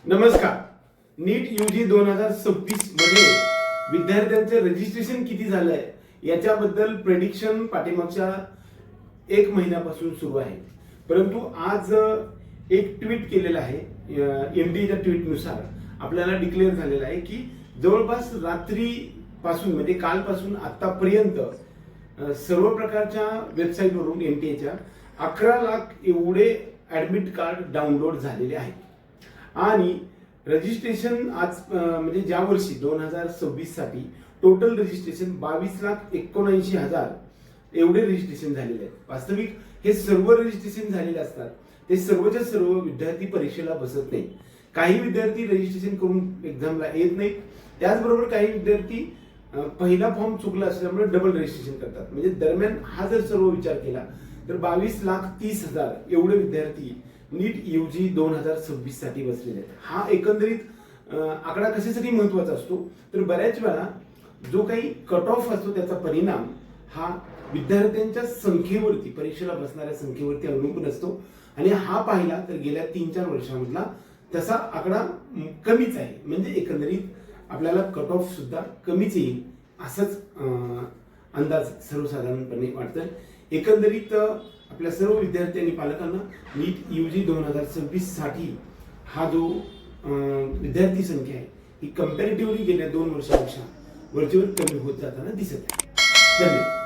नमस्कार. नीट यूजी 2026 मध्ये विद्यार्थ्यांचे रजिस्ट्रेशन किती झालंय याच्याबद्दल प्रेडिक्शन पाठीमागच्या 1 महिन्यापासून सुरू आहे. परंतु आज एक ट्विट केलेलं आहे. एमडीच्या ट्विटनुसार आपल्याला डिक्लेअर झालेलं आहे की जवळपास रात्रीपासून म्हणजे कालपासून आतापर्यंत सर्व प्रकारच्या वेबसाईटवरून एनटीएच्या 11 लाख एवढे ऍडमिट कार्ड डाउनलोड झालेले आहेत. आणि रजिस्ट्रेशन आज म्हणजे ज्या वर्षी 2026 साठी टोटल रजिस्ट्रेशन 22,79,000 एवढे रजिस्ट्रेशन झालेले आहेत. वास्तविक हे सर्व रजिस्ट्रेशन झालेले असतात ते सर्वच्या सर्व विद्यार्थी परीक्षेला बसत नाही. काही विद्यार्थी रजिस्ट्रेशन करून एक्झामला येत नाहीत. त्याचबरोबर काही विद्यार्थी पहिला फॉर्म चुकला असल्यामुळे डबल रजिस्ट्रेशन करतात. म्हणजे दरम्यान हा जर सर्व विचार केला तर 22,30,000 एवढे विद्यार्थी नीट यूजी 2026 साठी बसलेले आहेत. हा एकंदरीत आकडा कशासाठी महत्वाचा असतो तर बऱ्याच वेळा जो काही कट ऑफ असतो त्याचा परिणाम हा विद्यार्थ्यांच्या संख्येवरती परीक्षेला बसणाऱ्या संख्येवरती अवलंबून असतो. आणि हा पाहिला तर गेल्या 3-4 वर्षांमधला तसा आकडा कमीच आहे. म्हणजे एकंदरीत आपल्याला कट ऑफ सुद्धा कमीच येईल असंच अंदाज सर्वसाधारणपणे वाटतं. एकंदरीत आपल्या सर्व विद्यार्थी आणि पालकांना नीट यूजी 2026 साठी हा जो विद्यार्थी संख्या आहे ही कंपॅरेटिव्हली गेल्या 2 वर्षापेक्षा वरचेवर कमी होत जाताना दिसत आहे. धन्यवाद.